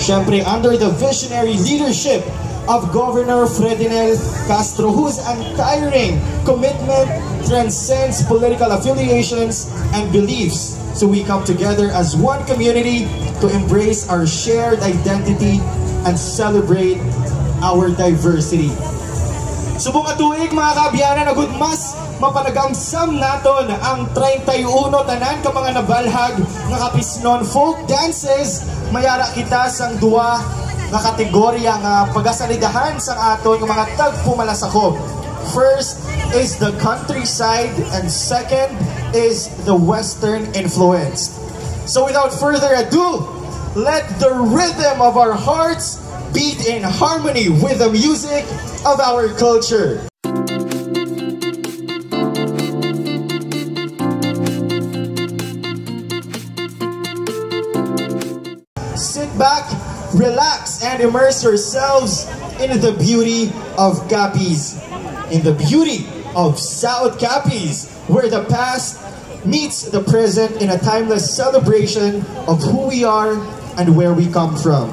Syempre, under the visionary leadership of Governor Fredinel Castro, whose untiring commitment transcends political affiliations and beliefs. So we come together as one community to embrace our shared identity and celebrate our diversity. Subong atuig mga kaabyanan, agud mas mapanagamsam naton ang 31 tanan ka mga nabalhag nga kapisnon folk dances. Mayara kita sang duwa nga kategorya nga pagasalidahan sa aton nga mga tagpumalasakop. First is the countryside and second is the western influence. So without further ado, let the rhythm of our hearts beat in harmony with the music of our culture. Sit back, relax, and immerse yourselves in the beauty of Capiz, in the beauty of South Capiz, where the past meets the present in a timeless celebration of who we are and where we come from.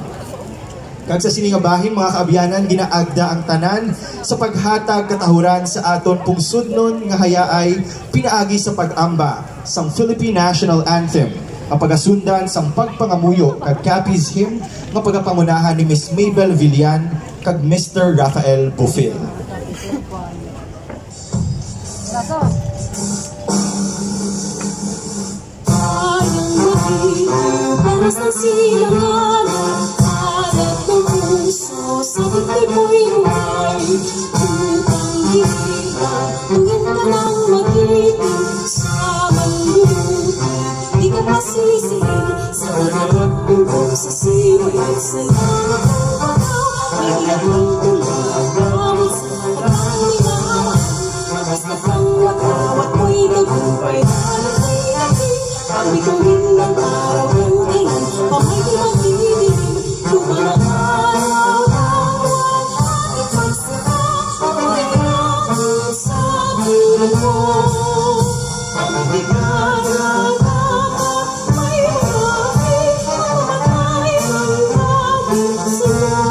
Kag sa siningabahin mga kaabyanan, ginaagda ang tanan sa paghatag katahuran sa aton pungsudnon nga hayaay pinaagi sa pag-amba sang Philippine National Anthem, ang pagasundan sang pagpangamuyo kag Capiz Hymn nga pagapangunahan ni Miss Mabel Villan kag Mr. Rafael Bufil. Paras ng silangan, alat ng puso, sa dibdib mo'y buhay. Upang hihilan, tungin ka nang mag-ibig sa malulutan. Di ka masisihin sa nagarap ko sa siway. Salamat ang bataw, iyak ng tulang, bawat sa nagang nilaman. Basta pang watawat mo'y nagupay, halos ay natin ang bituin ng araw ng tingin. Pamay di mag-ibig, lumang araw ang walang pagsarap. Ay ang sabi mo, ang bigat na dapat may marami, ang matay ng pag-sumay.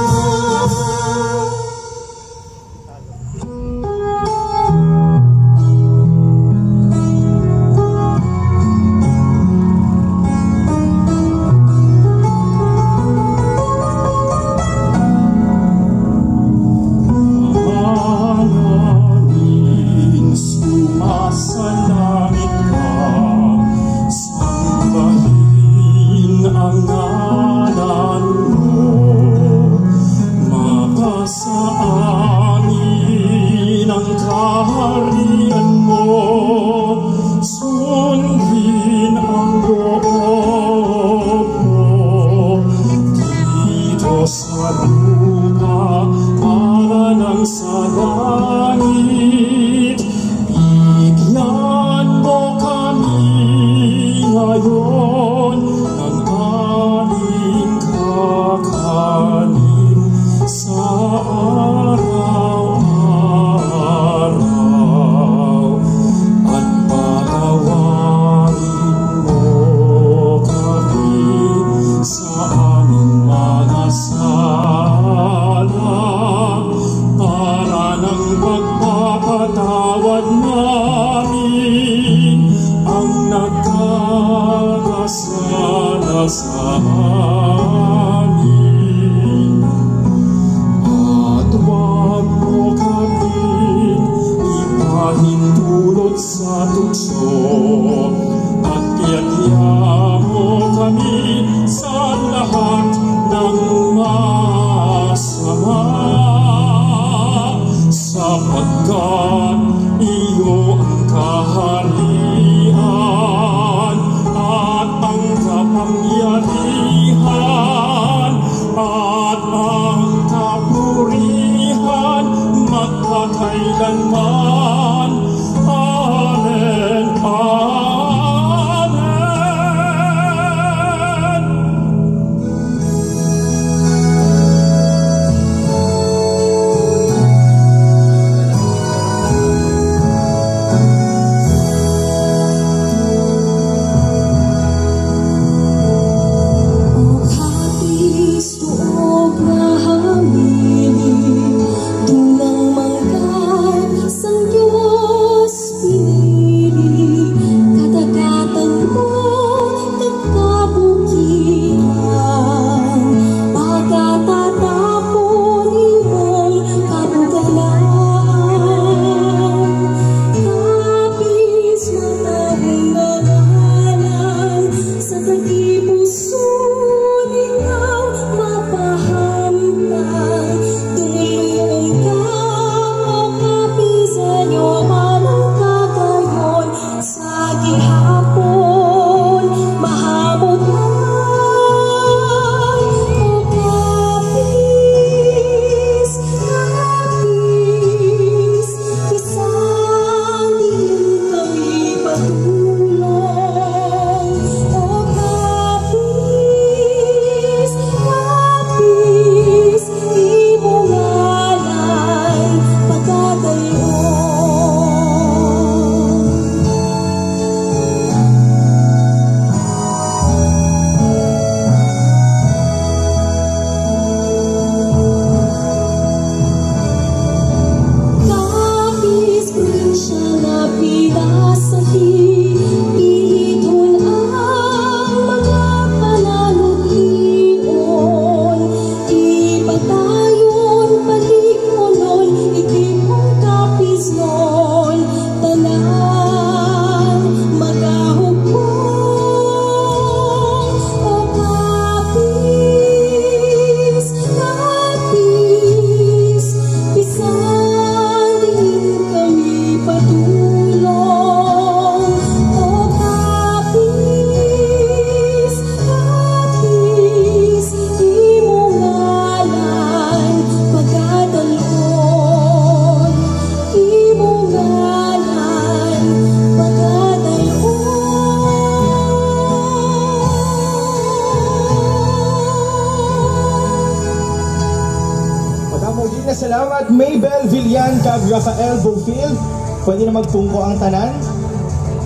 salamat Maybel Villan kag Rafael Bofield. Pwede na magpungko ang tanan.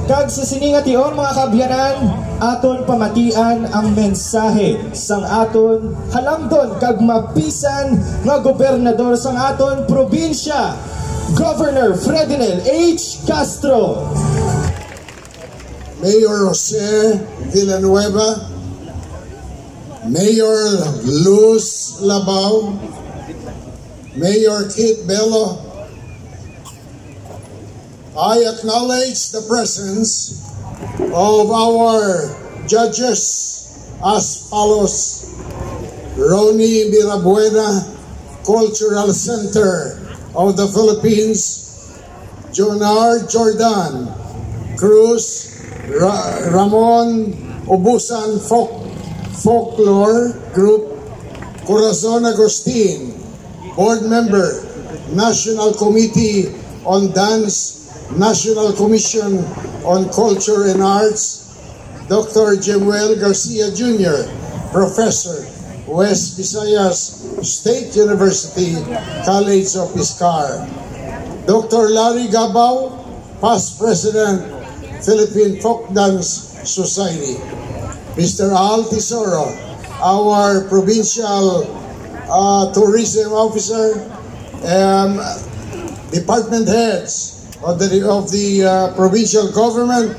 Kag sa siningation mga kabyanan, aton pamatian ang mensahe sang aton halangdon kag mapisan nga gobernador sang aton probinsya, Governor Fredinel H. Castro. Mayor Jose Villanueva, Mayor Luz Labao, Mayor Kit Bello, I acknowledge the presence of our judges as follows: Ronnie Mirabuena, Cultural Center of the Philippines, Jonar Jordan Cruz, Ramon Ubusan Folklore Group, Corazon Agustin, Board Member, National Committee on Dance, National Commission on Culture and Arts, Dr. Jemuel Garcia Jr., Professor, West Visayas State University, College of Iscar, Dr. Larry Gabao, Past President, Philippine Folk Dance Society, Mr. Al Tesoro, our Provincial Tourism Officer, Department Heads of the Provincial Government,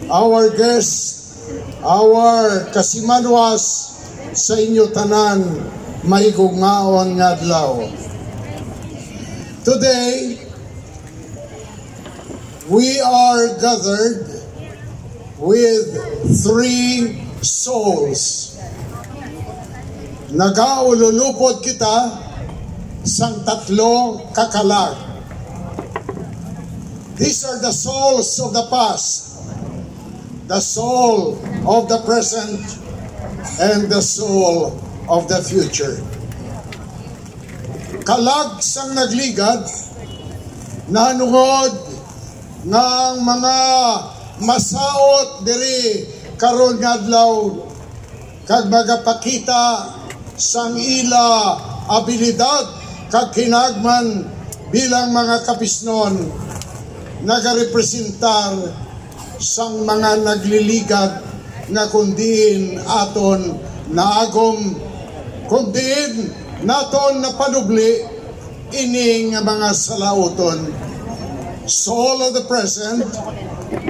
our guests, our kasimanwas sa inyo tanan, mahigugmaon nga adlaw. Today, we are gathered with three souls. Nagaululupod kita sang tatlo kakalag. These are the souls of the past, the soul of the present, and the soul of the future. Kalag sang nagligad, nanungod ng mga masaot diri karon nga adlaw kag magapakita sang ila abilidad kag kinagman bilang mga kapisnon nagarepresentar sang mga nagliligad nga kundiin aton naagom kundiin naton napanubli ining mga salauton. Soul of the present,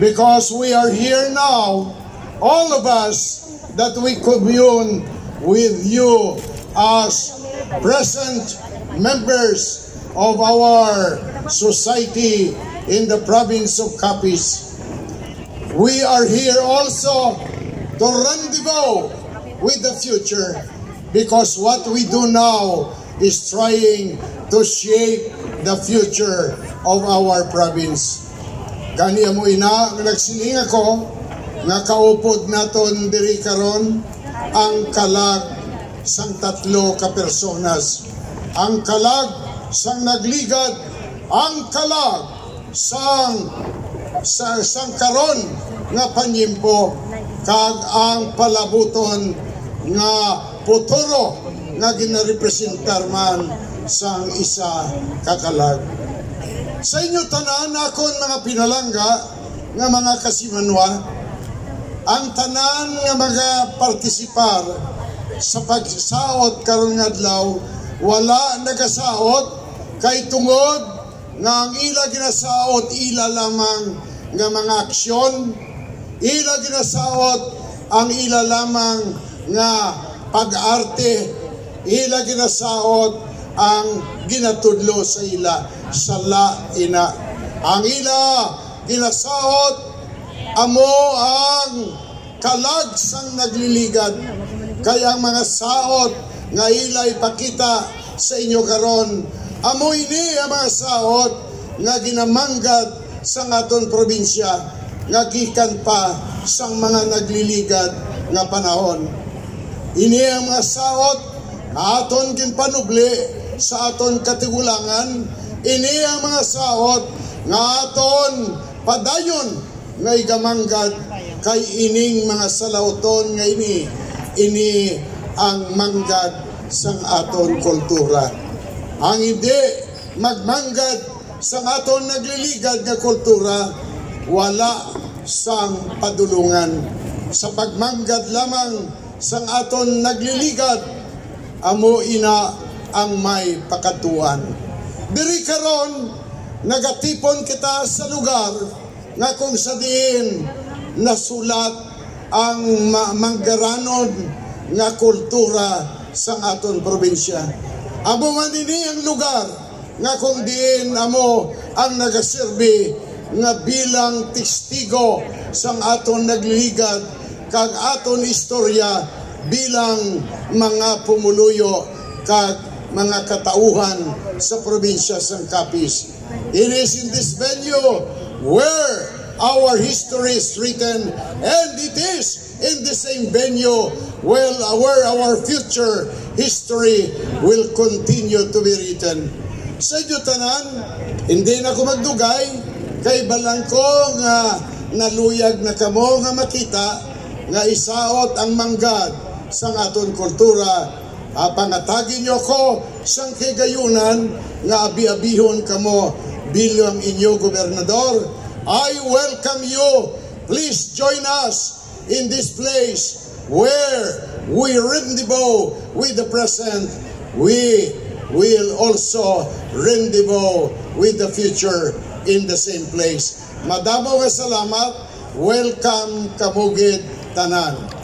because we are here now, all of us, that we commune with you as present members of our society in the province of Capiz. We are here also to rendezvous with the future, because what we do now is trying to shape the future of our province. Gani mo ina, nagsiling ako, nga kaupod naton diri karon ang kalag sang tatlo ka personas. Ang kalag sang nagligad, ang kalag sang karon nga panyimpo, kag ang palabuton nga futuro nga ginarepresentar man sang isa kakalag. Sa inyo tanan akon mga pinalangga nga mga kasimanwa, ang tanan nga mga partisipar sa pagsaot karon nga adlaw wala nagasaot kay tungod nga ang ila ginasaot ila lamang nga mga aksyon, ila ginasaot ang ila lamang nga pag-arte, ila ginasaot ang ginatudlo sa ila sala ina. Ang ila ginasaot amo ang kalag sang nagliligad, kaya ang mga saot nga ila ipakita sa inyo karon amo ini ang mga saot nga ginamanggad sa aton probinsya nga gikan pa sang mga nagliligad nga panahon. Ini ang mga saot aton ginpanubli sa aton katigulangan. Ini ang mga saot nga aton padayon nga igamanggad kay ining mga salauton nga ini ang manggad sang aton kultura. Ang hindi magmanggad sa aton nagliligad nga kultura, wala sang padulungan. Sa pagmanggad lamang sang aton nagliligad, amo ina ang may pakatuan. Diri karon nagatipon kita sa lugar nga kung sa diin nasulat ang manggaranon nga kultura sa aton probinsya. Amo man ini ang lugar nga kung diin amo ang nagaserbi nga bilang testigo sang aton nagliligad kag aton istorya bilang mga pumuluyo kag mga katauhan sa probinsya sang Capiz. It is in this venue where our history is written, and it is in the same venue where our future history will continue to be written. Sa inyo tanan, hindi na ko magdugay, kay balang ko nga naluyag na kamo nga makita nga isaot ang manggad sang aton kultura. Pangatagin nyo ko sang kigayunan nga abi-abihon kamo bilang inyo gobernador. I welcome you. Please join us in this place where we rendezvous with the present. We will also rendezvous with the future in the same place. Madamo nga salamat. Welcome kamugid tanan.